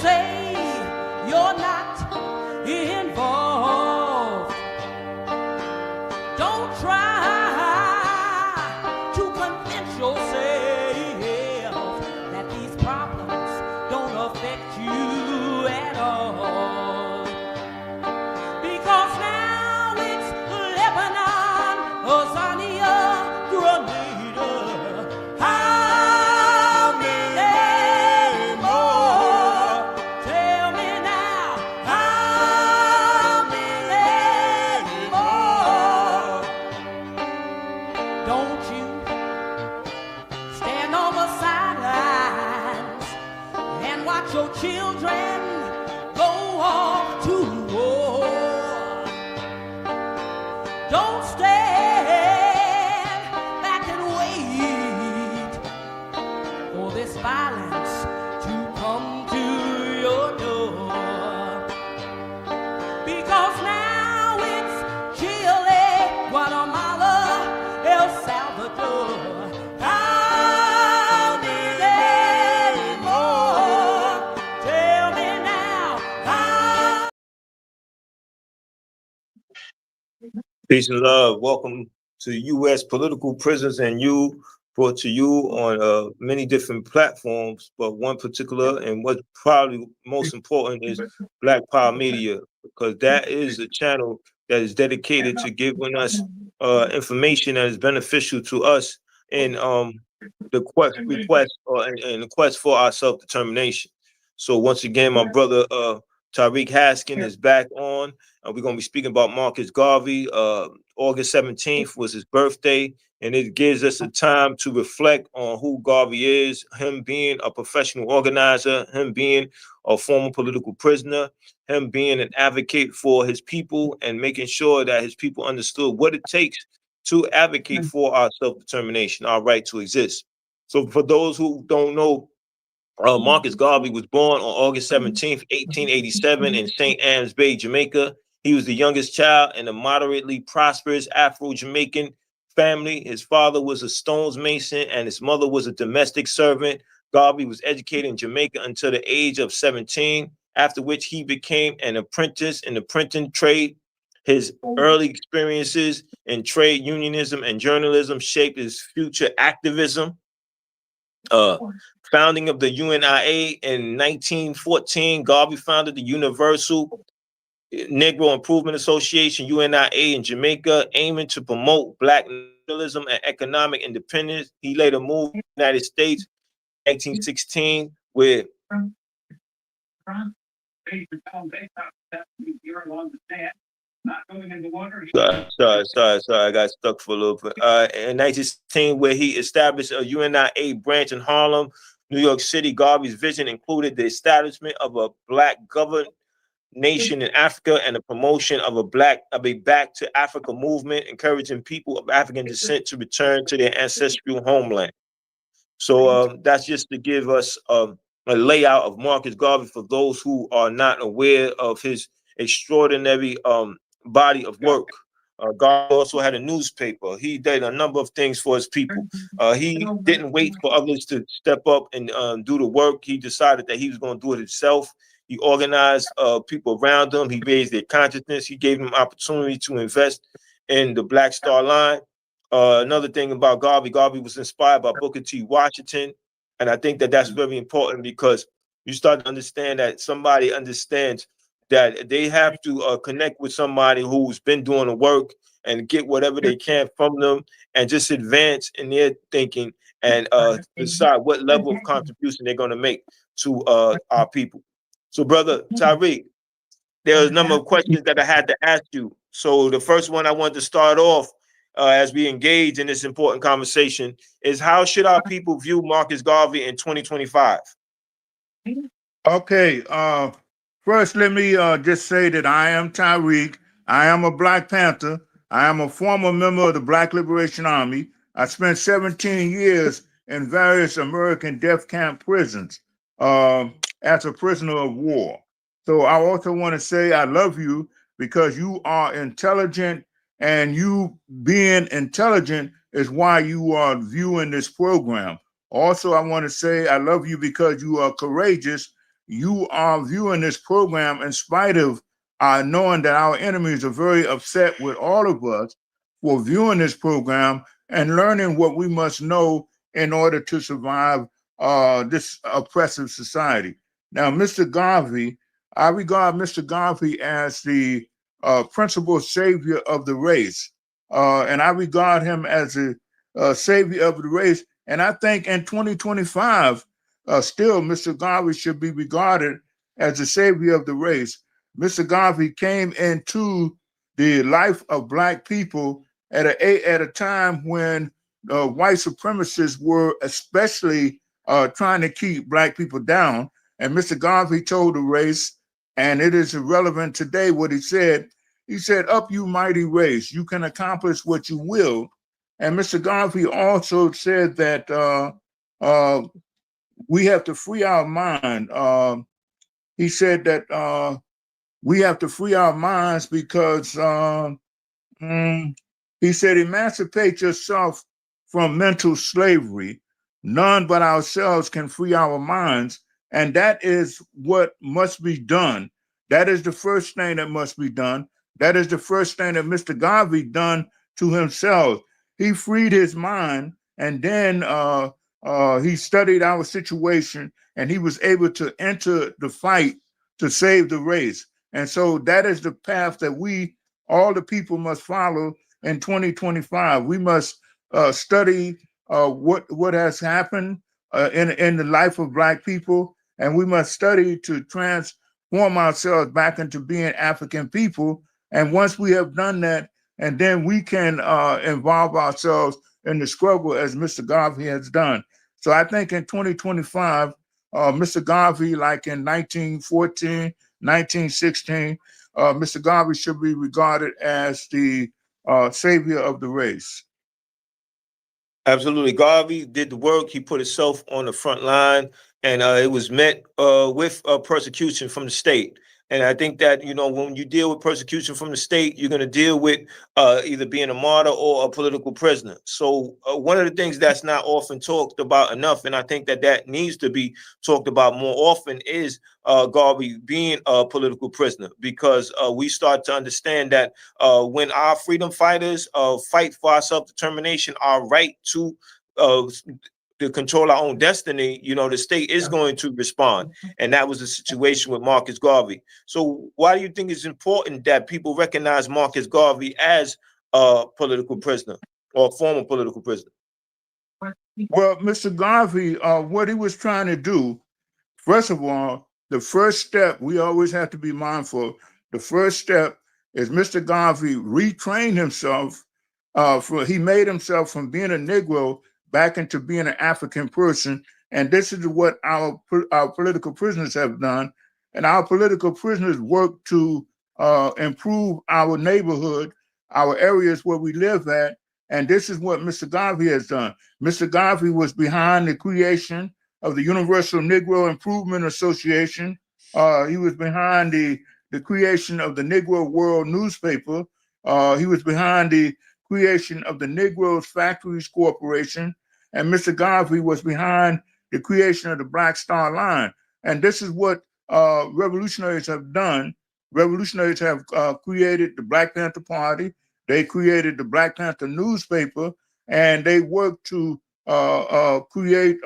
say you're not involved. Don't try to convince yourself that these problems don't affect you at all. Because now it's Lebanon, Azania, Grenada. How many more? Tell me now. How many more? Don't you stand on the sidelines and watch your children go off to war. Don't stand back and wait for this violence to come to your door. Because now it's Chile, Guatemala, El Salvador. How many more? Tell me now. How? Peace and love. Welcome to U.S. Political Prisoners and You, brought to you on many different platforms, but one particular and what's probably most important is Black Power Media, because that is a channel that is dedicated to giving us information that is beneficial to us in the quest for our self-determination. So once again, my brother Tariq Haskin is back on. We're going to be speaking about Marcus Garvey. August 17th was his birthday, and it gives us a time to reflect on who Garvey is, him being a professional organizer, him being a former political prisoner, him being an advocate for his people and making sure that his people understood what it takes to advocate for our self-determination, our right to exist. So for those who don't know, Marcus Garvey was born on August 17th, 1887 in St. Ann's Bay, Jamaica. He was the youngest child in a moderately prosperous Afro-Jamaican family. His father was a stonesmason and his mother was a domestic servant. Garvey was educated in Jamaica until the age of 17, after which he became an apprentice in the printing trade. His early experiences in trade unionism and journalism shaped his future activism. Founding of the UNIA in 1914, Garvey founded the Universal Negro Improvement Association, UNIA, in Jamaica, aiming to promote Black nationalism and economic independence. He later moved to the United States in 1916 with Sorry, I got stuck for a little bit. In 1916, where he established a UNIA branch in Harlem, New York City. Garvey's vision included the establishment of a Black governed nation in Africa and the promotion of a Back to Africa movement, encouraging people of African descent to return to their ancestral homeland. So that's just to give us a layout of Marcus Garvey for those who are not aware of his extraordinary body of work. Garvey also had a newspaper. He did a number of things for his people. He didn't wait for others to step up and do the work. He decided that he was going to do it himself. He organized people around him. He raised their consciousness. He gave them opportunity to invest in the Black Star Line. Another thing about Garvey was inspired by Booker T. Washington. And I think that that's very important, because you start to understand that somebody understands that they have to connect with somebody who's been doing the work and get whatever they can from them and just advance in their thinking and decide what level of contribution they're going to make to our people. So, Brother Tariq, there are a number of questions that I had to ask you. So the first one I wanted to start off as we engage in this important conversation is, how should our people view Marcus Garvey in 2025? Okay. First, let me just say that I am Tariq. I am a Black Panther. I am a former member of the Black Liberation Army. I spent 17 years in various American death camp prisons as a prisoner of war. So I also want to say I love you because you are intelligent, and you being intelligent is why you are viewing this program. Also, I want to say I love you because you are courageous you are viewing this program in spite of knowing that our enemies are very upset with all of us for viewing this program and learning what we must know in order to survive this oppressive society. Now, Mr. Garvey, I regard Mr. Garvey as the principal savior of the race. And I regard him as a savior of the race. And I think in 2025, still, Mr. Garvey should be regarded as the savior of the race. Mr. Garvey came into the life of Black people at a time when white supremacists were especially trying to keep Black people down. And Mr. Garvey told the race, and it is irrelevant today what he said. He said, "Up, you mighty race, you can accomplish what you will." And Mr. Garvey also said that we have to free our mind. He said that we have to free our minds because he said, "Emancipate yourself from mental slavery. None but ourselves can free our minds." And that is what must be done. That is the first thing that must be done. That is the first thing that Mr. Garvey done to himself. He freed his mind, and then he studied our situation, and he was able to enter the fight to save the race. And so that is the path that we, all the people, must follow in 2025. We must study what has happened in the life of Black people, and we must study to transform ourselves back into being African people. And once we have done that, and then we can involve ourselves in the struggle as Mr. Garvey has done. So I think in 2025, Mr. Garvey, like in 1914, 1916, Mr. Garvey should be regarded as the savior of the race. Absolutely. Garvey did the work. He put himself on the front line, and it was met with persecution from the state. And I think that, you know, when you deal with persecution from the state, you're going to deal with either being a martyr or a political prisoner. So one of the things that's not often talked about enough, and I think that that needs to be talked about more often, is Garvey being a political prisoner, because we start to understand that when our freedom fighters fight for our self-determination, our right to control our own destiny, you know, the state is going to respond. And that was the situation with Marcus Garvey. So why do you think it's important that people recognize Marcus Garvey as a political prisoner or a former political prisoner? Well, Mr. Garvey, what he was trying to do, first of all, the first step, we always have to be mindful. The first step is Mr. Garvey retrained himself. He made himself from being a Negro back into being an African person. And this is what our political prisoners have done. And our political prisoners work to improve our neighborhood, our areas where we live at. And this is what Mr. Garvey has done. Mr. Garvey was behind the creation of the Universal Negro Improvement Association. He was behind the creation of the Negro World newspaper. He was behind the creation of the Negroes Factories Corporation, and Mr. Garvey was behind the creation of the Black Star Line. And this is what revolutionaries have done. Revolutionaries have created the Black Panther Party. They created the Black Panther newspaper, and they worked to create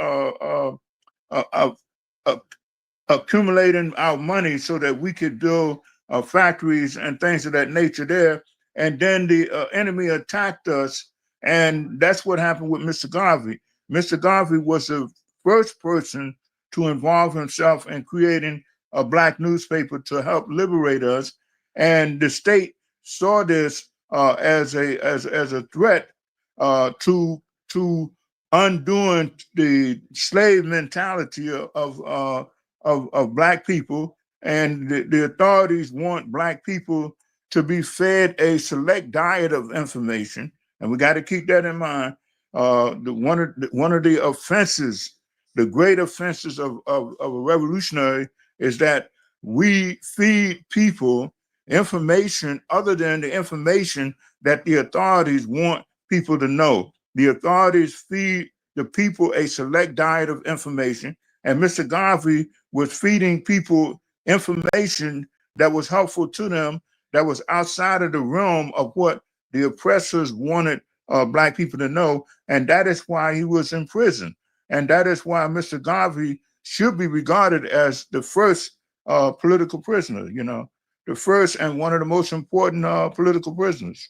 accumulating our money so that we could build factories and things of that nature there. And then the enemy attacked us, and that's what happened with Mr. Garvey. Mr. Garvey was the first person to involve himself in creating a Black newspaper to help liberate us, and the state saw this as a threat to undoing the slave mentality of Black people, and the authorities want Black people to be fed a select diet of information, and we got to keep that in mind. One of the offenses, the great offenses of a revolutionary, is that we feed people information other than the information that the authorities want people to know. The authorities feed the people a select diet of information, And Mr. Garvey was feeding people information that was helpful to them, that was outside of the realm of what the oppressors wanted Black people to know. And that is why he was in prison. And that is why Mr. Garvey should be regarded as the first political prisoner, you know, the first and one of the most important political prisoners.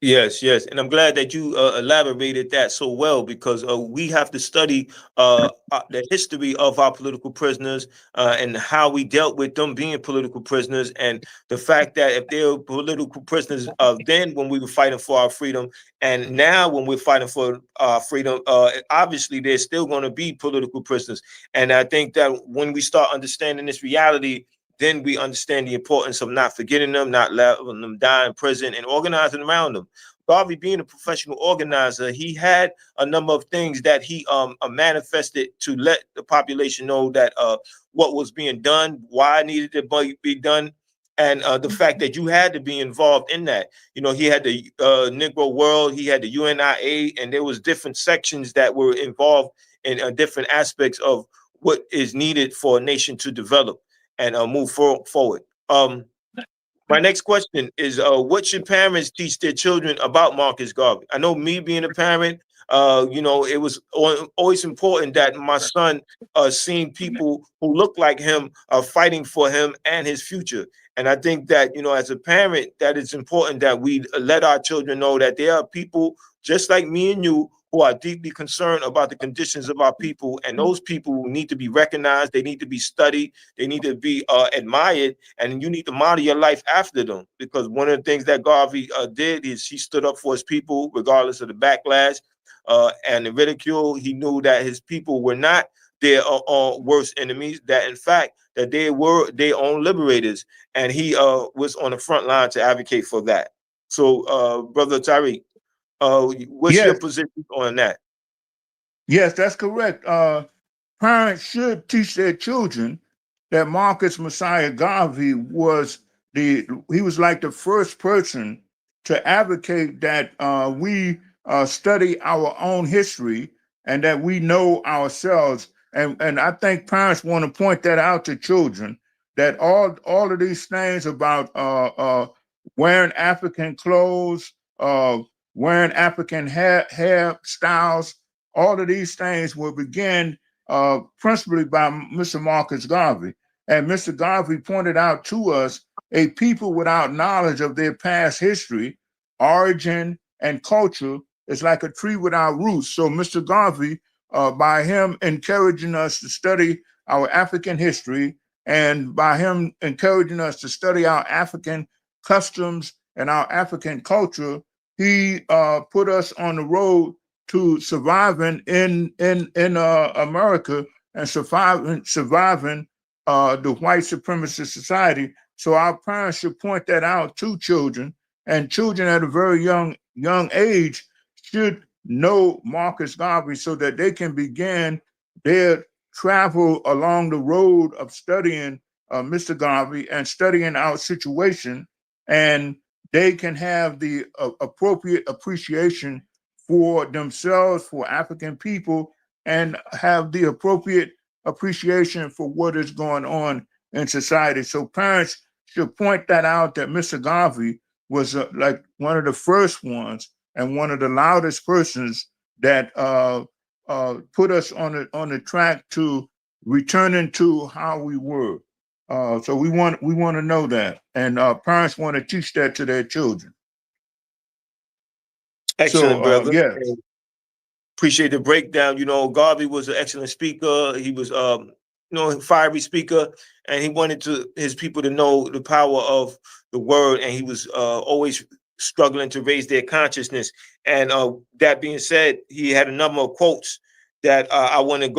Yes, yes, and I'm glad that you elaborated that so well, because we have to study the history of our political prisoners and how we dealt with them being political prisoners, and the fact that if they were political prisoners then when we were fighting for our freedom, and now when we're fighting for our freedom, obviously they're still going to be political prisoners. And I think that when we start understanding this reality, then we understand the importance of not forgetting them, not letting them die in prison, and organizing around them. Garvey, being a professional organizer, he had a number of things that he manifested to let the population know that what was being done, why it needed to be done, and the fact that you had to be involved in that. You know, he had the Negro World, he had the UNIA, and there was different sections that were involved in different aspects of what is needed for a nation to develop and move forward. My next question is, what should parents teach their children about Marcus Garvey? I know, me being a parent, you know, it was always important that my son seen people who look like him fighting for him and his future. And I think that, you know, as a parent, that it's important that we let our children know that there are people just like me and you who are deeply concerned about the conditions of our people, and those people need to be recognized, they need to be studied, they need to be admired, and you need to model your life after them. Because one of the things that Garvey did is he stood up for his people regardless of the backlash and the ridicule. He knew that his people were not their worst enemies, that in fact that they were their own liberators, and he was on the front line to advocate for that. So Brother Tariq, what's your Yes, position on that? yes, that's correct. Parents should teach their children that Marcus Messiah Garvey he was like the first person to advocate that we study our own history and that we know ourselves. And I think parents want to point that out to children, that all of these things about wearing African clothes, wearing African hairstyles, all of these things will begin principally by Mr. Marcus Garvey. And Mr. Garvey pointed out to us a people without knowledge of their past history, origin, and culture is like a tree without roots. So Mr. Garvey, by him encouraging us to study our African history, and by him encouraging us to study our African customs and our African culture, he put us on the road to surviving in America and surviving the white supremacist society. So our parents should point that out to children, and children at a very young age should know Marcus Garvey so that they can begin their travel along the road of studying Mr. Garvey and studying our situation, and they can have the appropriate appreciation for themselves, for African people, and have the appropriate appreciation for what is going on in society. So parents should point that out, that Mr. Garvey was like one of the first ones and one of the loudest persons that put us on the track to returning to how we were. So we want to know that, and parents want to teach that to their children. Excellent, So brother. yes. Appreciate the breakdown. You know, Garvey was an excellent speaker. He was, you know, fiery speaker, and he wanted his people to know the power of the word, and he was always struggling to raise their consciousness. And that being said, he had a number of quotes that I want to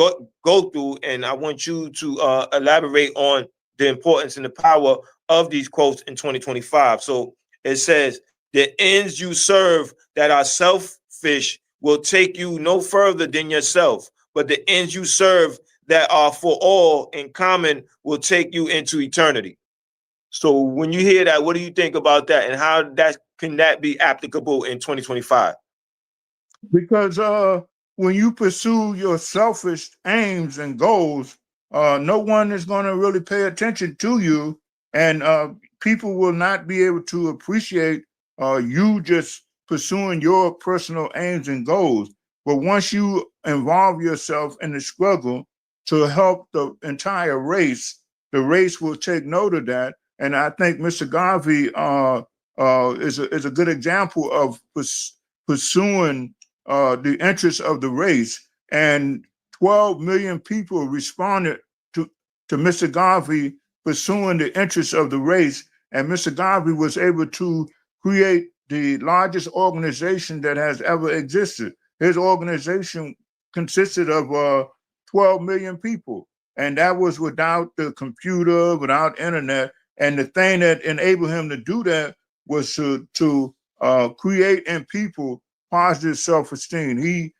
go through, and I want you to elaborate on the importance and the power of these quotes in 2025. So it says, "The ends you serve that are selfish will take you no further than yourself, but the ends you serve that are for all in common will take you into eternity." So when you hear that, what do you think about that, and how that can be applicable in 2025? Because when you pursue your selfish aims and goals, no one is going to really pay attention to you, and people will not be able to appreciate you just pursuing your personal aims and goals. But once you involve yourself in the struggle to help the entire race, the race will take note of that. And I think Mr. Garvey is a good example of pursuing the interests of the race. And 12 million people responded to Mr. Garvey pursuing the interests of the race. And Mr. Garvey was able to create the largest organization that has ever existed. His organization consisted of 12 million people. And that was without the computer, without internet. And the thing that enabled him to do that was to create in people positive self-esteem. He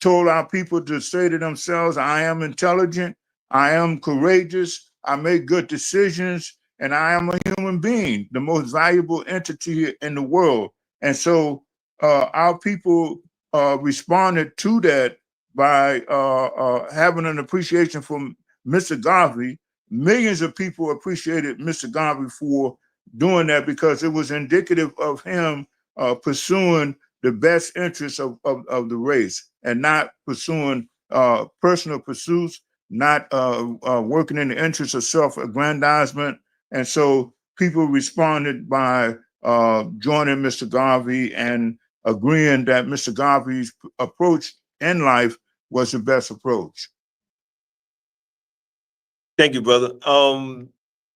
told our people to say to themselves, I am intelligent, I am courageous, I make good decisions, and I am a human being, the most valuable entity in the world. And so our people responded to that by having an appreciation for Mr. Garvey. Millions of people appreciated Mr. Garvey for doing that because it was indicative of him pursuing the best interests of the race and not pursuing personal pursuits, not working in the interest of self-aggrandizement. And so people responded by joining Mr. Garvey and agreeing that Mr. Garvey's approach in life was the best approach. Thank you, brother.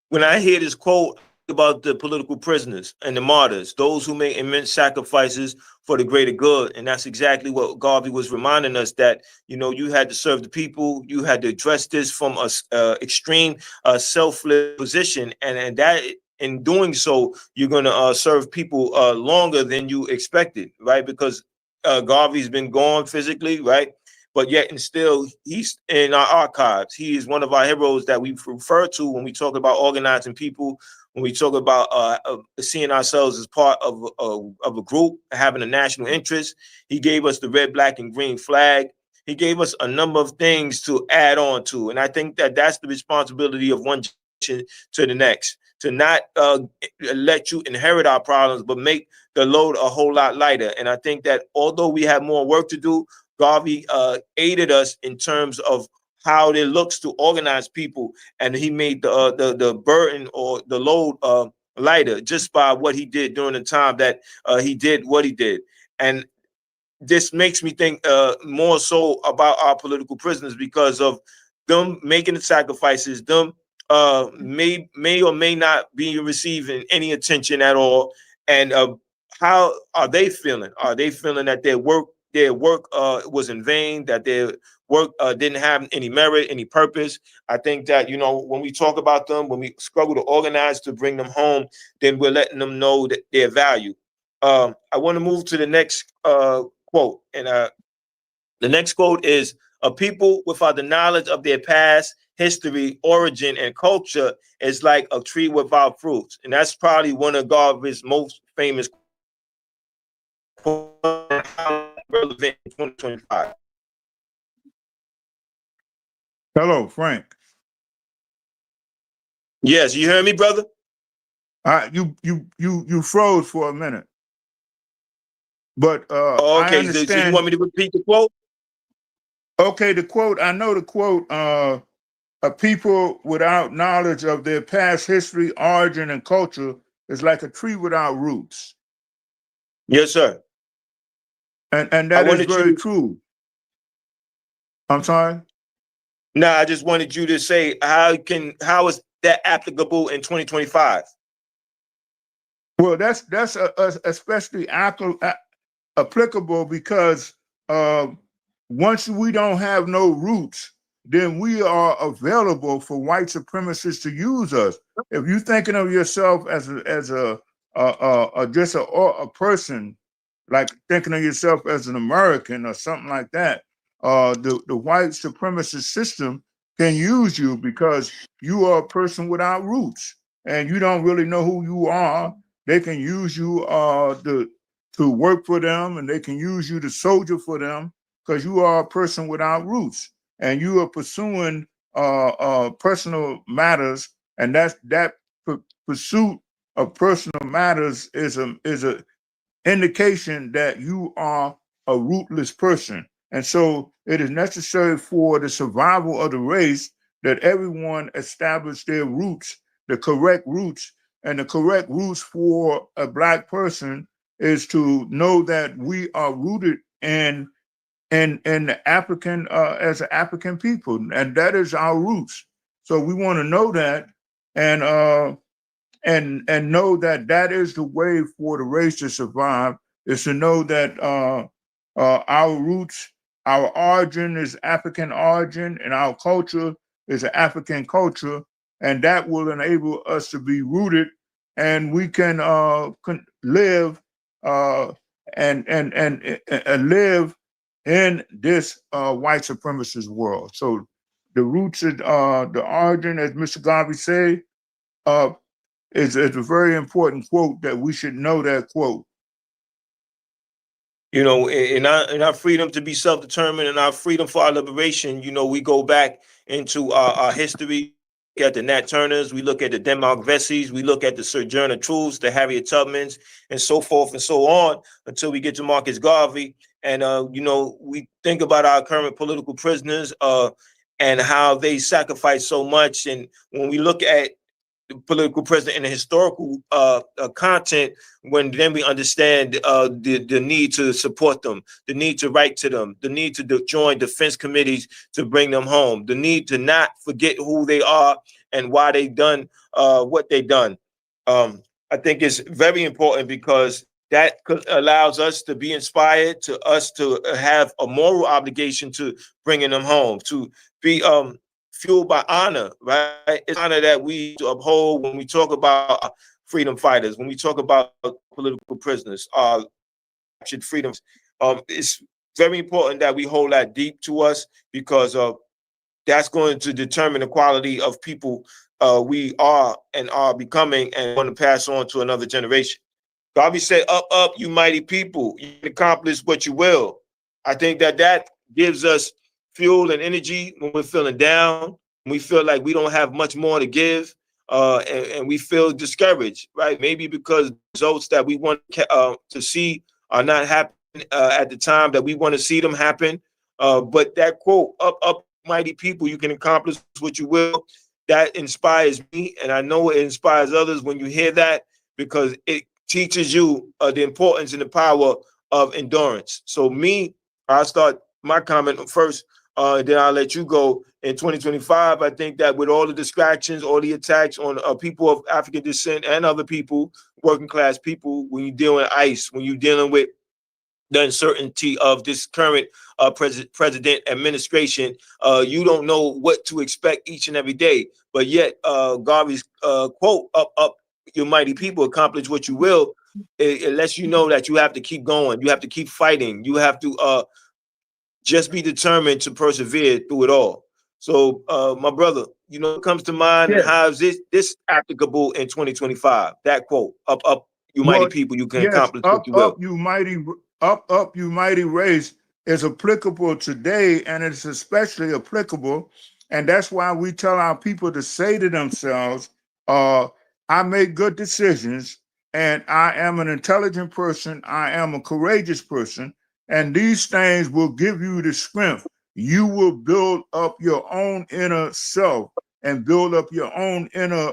When I hear this quote about the political prisoners and the martyrs, those who make immense sacrifices for the greater good, and that's exactly what Garvey was reminding us, that, you know, you had to serve the people, you had to address this from a extreme selfless position, and that in doing so, you're going to serve people longer than you expected, right? Because Garvey's been gone physically, right? But yet and still, he's in our archives. He is one of our heroes that we refer to when we talk about organizing people, when we talk about seeing ourselves as part of a group, having a national interest. He gave us the red, black, and green flag. He gave us a number of things to add on to. And I think that that's the responsibility of one generation to the next, to not let you inherit our problems, but make the load a whole lot lighter. And I think that although we have more work to do, Garvey aided us in terms of how it looks to organize people, and he made the burden or the load lighter just by what he did during the time that he did what he did. And this makes me think more so about our political prisoners because of them making the sacrifices, them may or may not be receiving any attention at all. And how are they feeling? Are they feeling that their work was in vain, that their work didn't have any merit, any purpose? I think that, you know, when we talk about them, when we struggle to organize to bring them home, then we're letting them know that their value. I want to move to the next quote. And the next quote is, a people without the knowledge of their past, history, origin, and culture is like a tree without fruits. And that's probably one of Garvey's most famous quotes, relevant in 2025. Hello, Frank. Yes, you hear me, brother? You froze for a minute. But okay, I understand. So you want me to repeat the quote? Okay, the quote, I know the quote, a people without knowledge of their past history, origin, and culture is like a tree without roots. Yes, sir. And that is very true. I'm sorry? No, I just wanted you to say how is that applicable in 2025? Well, that's especially applicable because once we don't have no roots, then we are available for white supremacists to use us. If you're thinking of yourself as a person, like thinking of yourself as an American or something like that, the white supremacist system can use you because you are a person without roots and you don't really know who you are. They can use you to work for them, and they can use you to soldier for them. because you are a person without roots, and you are pursuing personal matters, and that pursuit of personal matters is a indication that you are a rootless person. And so it is necessary for the survival of the race that everyone establish their roots, the correct roots. And the correct roots for a Black person is to know that we are rooted in the African, as an African people, and that is our roots. So we want to know that, and know that that is the way for the race to survive, is to know that our roots, our origin is African origin, and our culture is an African culture, and that will enable us to be rooted, and we can live and live in this white supremacist world. So the roots of the origin, as Mr. Garvey said, is a very important quote that we should know that quote. You know, in our freedom to be self-determined and our freedom for our liberation, you know, we go back into our history, at the Nat Turners, we look at the Denmark Vessies, we look at the Sojourner Truths, the Harriet Tubmans, and so forth and so on, until we get to Marcus Garvey. And, you know, we think about our current political prisoners and how they sacrifice so much. And when we look at the political prisoner in the historical content, when then we understand the need to support them, the need to write to them, the need to join defense committees to bring them home, the need to not forget who they are and why they done what they done. I think it's very important, because that allows us to be inspired, to us to have a moral obligation to bringing them home, to be fueled by honor, right? It's honor that we uphold when we talk about freedom fighters, when we talk about political prisoners, captured freedoms. It's very important that we hold that deep to us, because that's going to determine the quality of people we are and are becoming, and want to pass on to another generation. Garvey said, "Up, up, you mighty people, you can accomplish what you will." I think that gives us fuel and energy when we're feeling down, when we feel like we don't have much more to give, and we feel discouraged, right? Maybe because results that we want to see are not happening at the time that we want to see them happen. But that quote, "Up, up, mighty people, you can accomplish what you will," that inspires me, and I know it inspires others when you hear that, because it teaches you the importance and the power of endurance. So I'll start my comment first, then I'll let you go. In 2025, I think that with all the distractions, all the attacks on people of African descent and other people, working class people, when you're dealing with ICE, when you're dealing with the uncertainty of this current president administration, you don't know what to expect each and every day. But yet, Garvey's quote, "Up, up, you mighty people, accomplish what you will," it lets you know that you have to keep going. You have to keep fighting. You have to just be determined to persevere through it all. So, my brother, you know, what comes to mind, and Yes. how is this applicable in 2025? That quote, "Up, up, you mighty Well, people, you can yes, accomplish what you will." up, you mighty race is applicable today, and it's especially applicable. And that's why we tell our people to say to themselves, I make good decisions, and I am an intelligent person, I am a courageous person, and these things will give you the strength. You will build up your own inner self and build up your own inner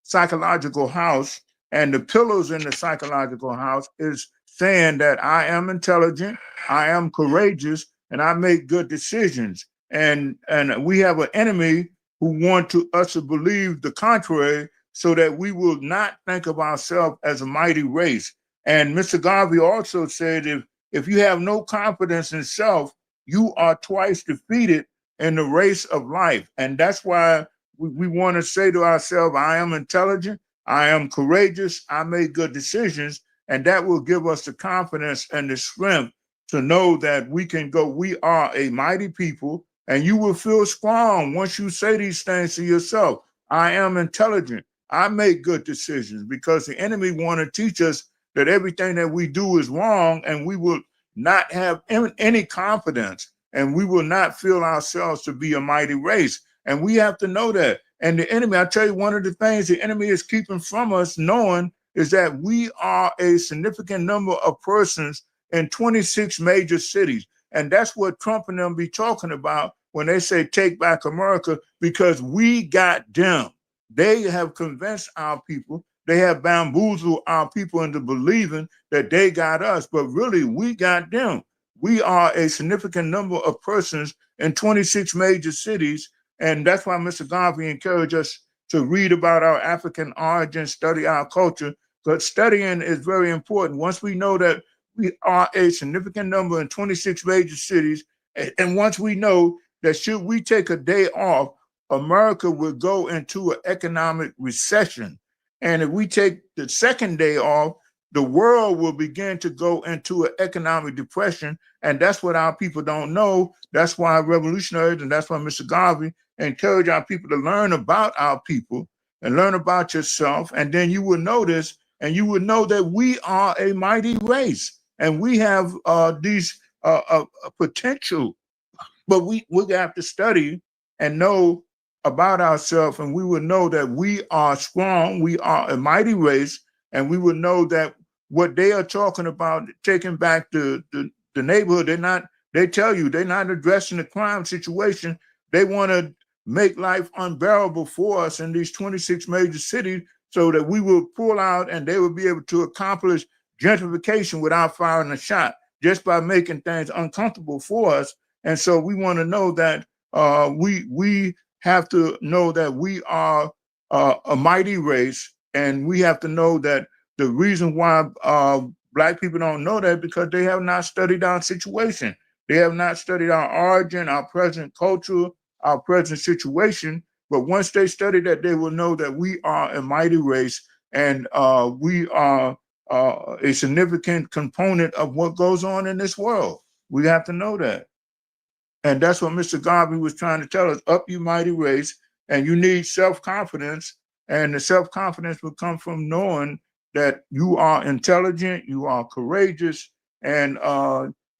psychological house. And the pillars in the psychological house is saying that I am intelligent, I am courageous, and I make good decisions. And we have an enemy who want us to believe the contrary, so that we will not think of ourselves as a mighty race. And Mr. Garvey also said, if you have no confidence in self, you are twice defeated in the race of life. And that's why we want to say to ourselves, I am intelligent, I am courageous, I make good decisions, and that will give us the confidence and the strength to know that we can go, we are a mighty people, and you will feel strong once you say these things to yourself. I am intelligent, I make good decisions, because the enemy want to teach us that everything that we do is wrong, and we will not have any confidence, and we will not feel ourselves to be a mighty race. And we have to know that. And the enemy, I tell you, one of the things the enemy is keeping from us knowing is that we are a significant number of persons in 26 major cities. And that's what Trump and them be talking about when they say take back America, because we got them. They have convinced our people. They have bamboozled our people into believing that they got us, but really we got them. We are a significant number of persons in 26 major cities. And that's why Mr. Garvey encouraged us to read about our African origin, study our culture, but studying is very important. Once we know that we are a significant number in 26 major cities, and once we know that should we take a day off, America will go into an economic recession. And if we take the second day off, the world will begin to go into an economic depression. And that's what our people don't know. That's why revolutionaries, and that's why Mr. Garvey encourage our people to learn about our people and learn about yourself. And then you will notice, and you will know that we are a mighty race. And we have these potential, but we have to study and know about ourselves, and we will know that we are strong, we are a mighty race, and we will know that what they are talking about, taking back the neighborhood, they tell you they're not addressing the crime situation. They want to make life unbearable for us in these 26 major cities so that we will pull out and they will be able to accomplish gentrification without firing a shot, just by making things uncomfortable for us. And so we want to know that we have to know that we are a mighty race, and we have to know that the reason why Black people don't know that because they have not studied our situation. They have not studied our origin, our present culture, our present situation. But once they study that, they will know that we are a mighty race, and we are a significant component of what goes on in this world. We have to know that. And that's what Mr. Garvey was trying to tell us, up you mighty race, and you need self-confidence, and the self-confidence will come from knowing that you are intelligent, you are courageous, and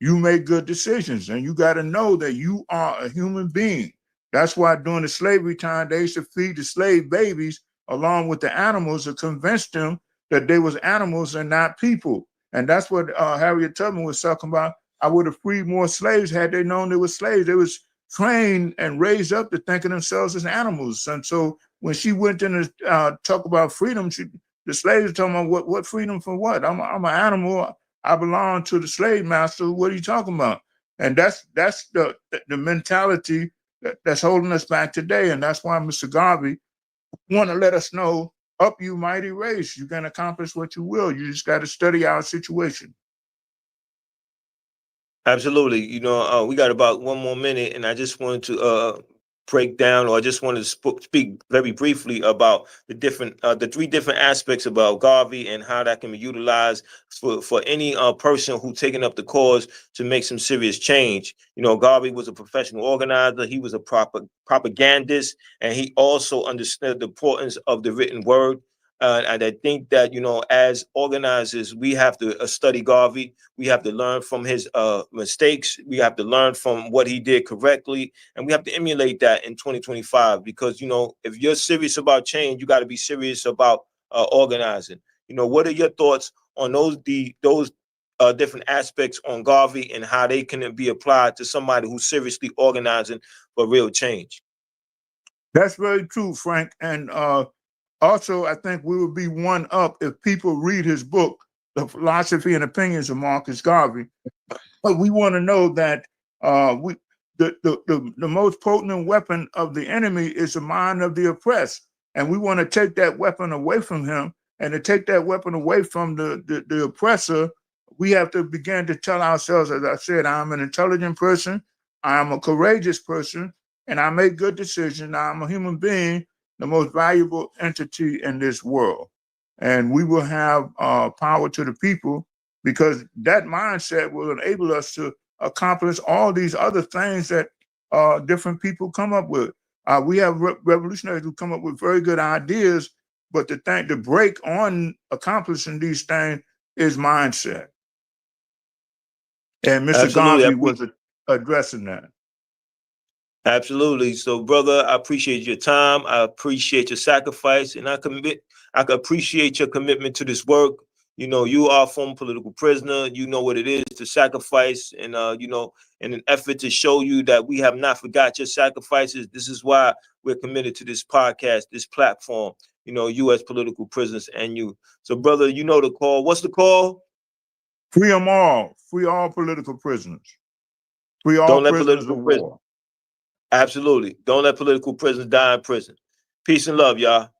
you make good decisions, and you got to know that you are a human being. That's why during the slavery time, they used to feed the slave babies along with the animals to convince them that they was animals and not people. And that's what Harriet Tubman was talking about. I would have freed more slaves had they known they were slaves. They was trained and raised up to think of themselves as animals. And so when she went in to talk about freedom, the slaves told me, what freedom for what? I'm an animal. I belong to the slave master. What are you talking about? And that's the mentality that's holding us back today. And that's why Mr. Garvey want to let us know, up you mighty race. You can accomplish what you will. You just got to study our situation. Absolutely. We got about one more minute, and I just wanted to break down, or I just wanted to speak very briefly about the three different aspects about Garvey and how that can be utilized for any person who taking up the cause to make some serious change. Garvey was a professional organizer. He was a propagandist, and he also understood the importance of the written word. And I think that, as organizers, we have to study Garvey. We have to learn from his mistakes. We have to learn from what he did correctly. And we have to emulate that in 2025. Because, if you're serious about change, you got to be serious about organizing. What are your thoughts on those different aspects on Garvey and how they can be applied to somebody who's seriously organizing for real change? That's very true, Frank. And also, I think we would be one up if people read his book, The Philosophy and Opinions of Marcus Garvey. But we want to know that the most potent weapon of the enemy is the mind of the oppressed. And we want to take that weapon away from him. And to take that weapon away from the oppressor, we have to begin to tell ourselves, as I said, I'm an intelligent person, I'm a courageous person, and I make good decisions. I'm a human being, the most valuable entity in this world. And we will have power to the people, because that mindset will enable us to accomplish all these other things that different people come up with. We have revolutionaries who come up with very good ideas, but the break on accomplishing these things is mindset. And Mr. Absolutely. Garvey was addressing that. Absolutely. So, brother, I appreciate your time. I appreciate your sacrifice, and I appreciate your commitment to this work. You know, you are a former political prisoner. You know what it is to sacrifice, and you know, in an effort to show you that we have not forgot your sacrifices. This is why we're committed to this podcast, this platform. You know, you as political prisoners and you. So, brother, you know the call. What's the call? Free them all. Free all political prisoners. Free all Don't let prisoners political of prisoners. war. Absolutely. Don't let political prisoners die in prison. Peace and love, y'all.